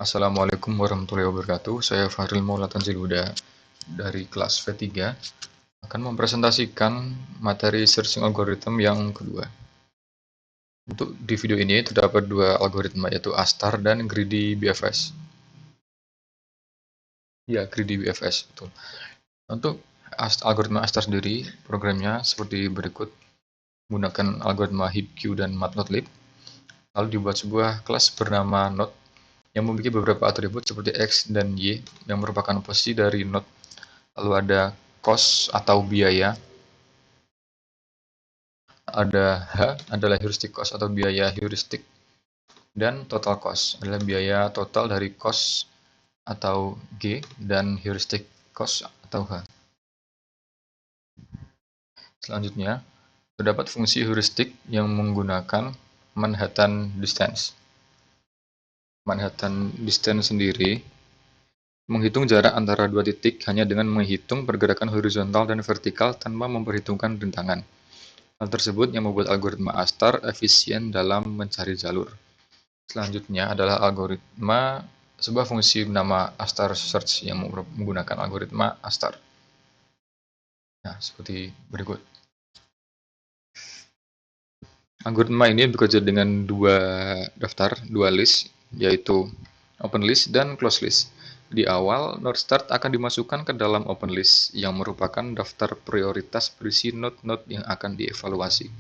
Assalamualaikum warahmatullahi wabarakatuh. Saya Fahril Maula Tanziluda dari kelas V3 akan mempresentasikan materi searching algorithm yang kedua. Untuk di video ini terdapat dua algoritma yaitu ASTAR dan Greedy BFS. Ya, Greedy BFS betul. Untuk algoritma ASTAR sendiri, programnya seperti berikut: menggunakan algoritma HipQ dan Matplotlib, lalu dibuat sebuah kelas bernama node yang memiliki beberapa atribut seperti X dan Y yang merupakan posisi dari node. Lalu ada cost atau biaya, ada H adalah heuristic cost atau biaya heuristik, dan total cost adalah biaya total dari cost atau G dan heuristic cost atau H. Selanjutnya, terdapat fungsi heuristik yang menggunakan Manhattan Distance. Manhattan Distance sendiri menghitung jarak antara dua titik hanya dengan menghitung pergerakan horizontal dan vertikal tanpa memperhitungkan rintangan. Hal tersebut yang membuat algoritma ASTAR efisien dalam mencari jalur. Selanjutnya adalah algoritma sebuah fungsi bernama ASTAR Search yang menggunakan algoritma ASTAR. Nah, seperti berikut. Algoritma ini bekerja dengan dua daftar, dua list, yaitu open list dan closed list. Di awal, node start akan dimasukkan ke dalam open list, yang merupakan daftar prioritas berisi node-node yang akan dievaluasi.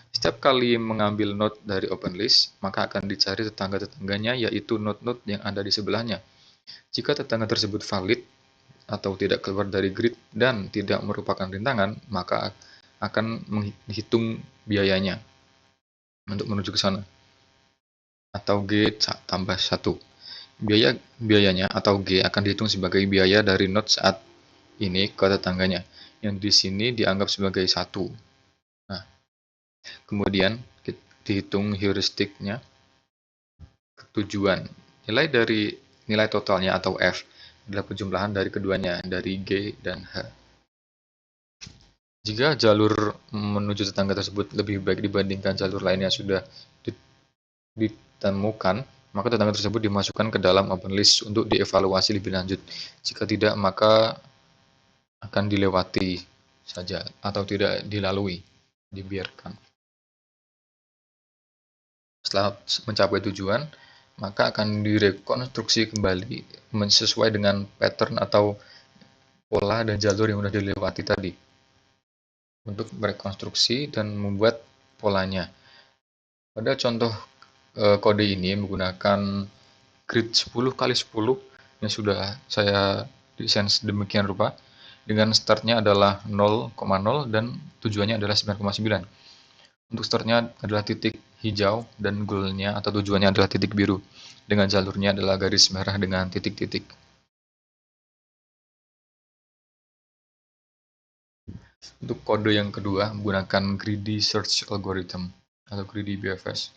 Setiap kali mengambil node dari open list, maka akan dicari tetangga-tetangganya, yaitu node-node yang ada di sebelahnya. Jika tetangga tersebut valid atau tidak keluar dari grid dan tidak merupakan rintangan, maka akan menghitung biayanya untuk menuju ke sana, atau G tambah 1. Biayanya atau G akan dihitung sebagai biaya dari node saat ini ke tetangganya, yang di sini dianggap sebagai 1. Nah, kemudian dihitung heuristiknya ke tujuan. Nilai dari nilai totalnya atau F adalah penjumlahan dari keduanya, dari G dan H. Jika jalur menuju tetangga tersebut lebih baik dibandingkan jalur lain yang sudah ditemukan, maka tetangga tersebut dimasukkan ke dalam open list untuk dievaluasi lebih lanjut. Jika tidak, maka akan dilewati saja atau tidak dilalui, dibiarkan. Setelah mencapai tujuan, maka akan direkonstruksi kembali sesuai dengan pattern atau pola dan jalur yang sudah dilewati tadi, untuk merekonstruksi dan membuat polanya. Pada contoh kode ini menggunakan grid 10x10 yang sudah saya desain sedemikian rupa, dengan startnya adalah 0,0 dan tujuannya adalah 9,9. Untuk startnya adalah titik hijau dan goalnya atau tujuannya adalah titik biru, dengan jalurnya adalah garis merah dengan titik-titik. Untuk kode yang kedua menggunakan Greedy Search Algorithm atau Greedy BFS.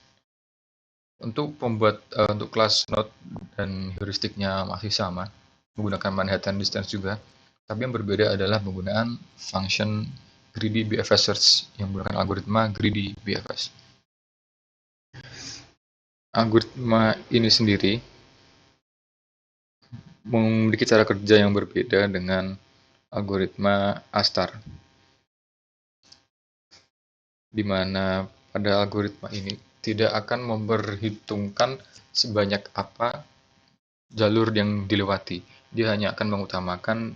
Untuk untuk kelas node dan heuristiknya masih sama, menggunakan Manhattan Distance juga, tapi yang berbeda adalah penggunaan function Greedy BFS Search yang menggunakan algoritma Greedy BFS. Algoritma ini sendiri memiliki cara kerja yang berbeda dengan algoritma ASTAR, di mana pada algoritma ini tidak akan memperhitungkan sebanyak apa jalur yang dilewati. Dia hanya akan mengutamakan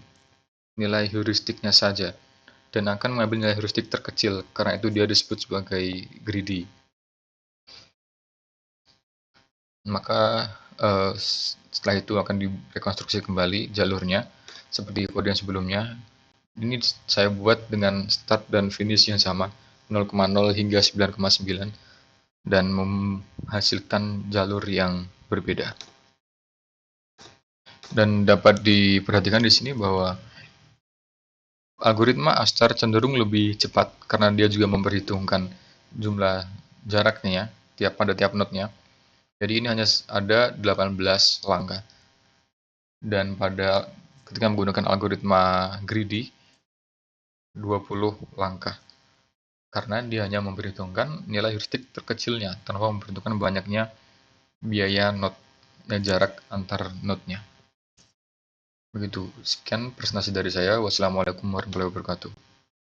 nilai heuristiknya saja dan akan mengambil nilai heuristik terkecil, karena itu dia disebut sebagai greedy. Maka setelah itu akan direkonstruksi kembali jalurnya seperti kode yang sebelumnya. Ini saya buat dengan start dan finish yang sama, 0,0 hingga 9,9, dan menghasilkan jalur yang berbeda. Dan dapat diperhatikan di sini bahwa algoritma ASTAR cenderung lebih cepat karena dia juga memperhitungkan jumlah jaraknya pada tiap node-nya. Jadi ini hanya ada 18 langkah. Dan ketika menggunakan algoritma greedy, 20 langkah. Karena dia hanya memperhitungkan nilai heuristik terkecilnya tanpa memperhitungkan banyaknya biaya node jarak antar node-nya. Begitu, sekian presentasi dari saya. Wassalamualaikum warahmatullahi wabarakatuh.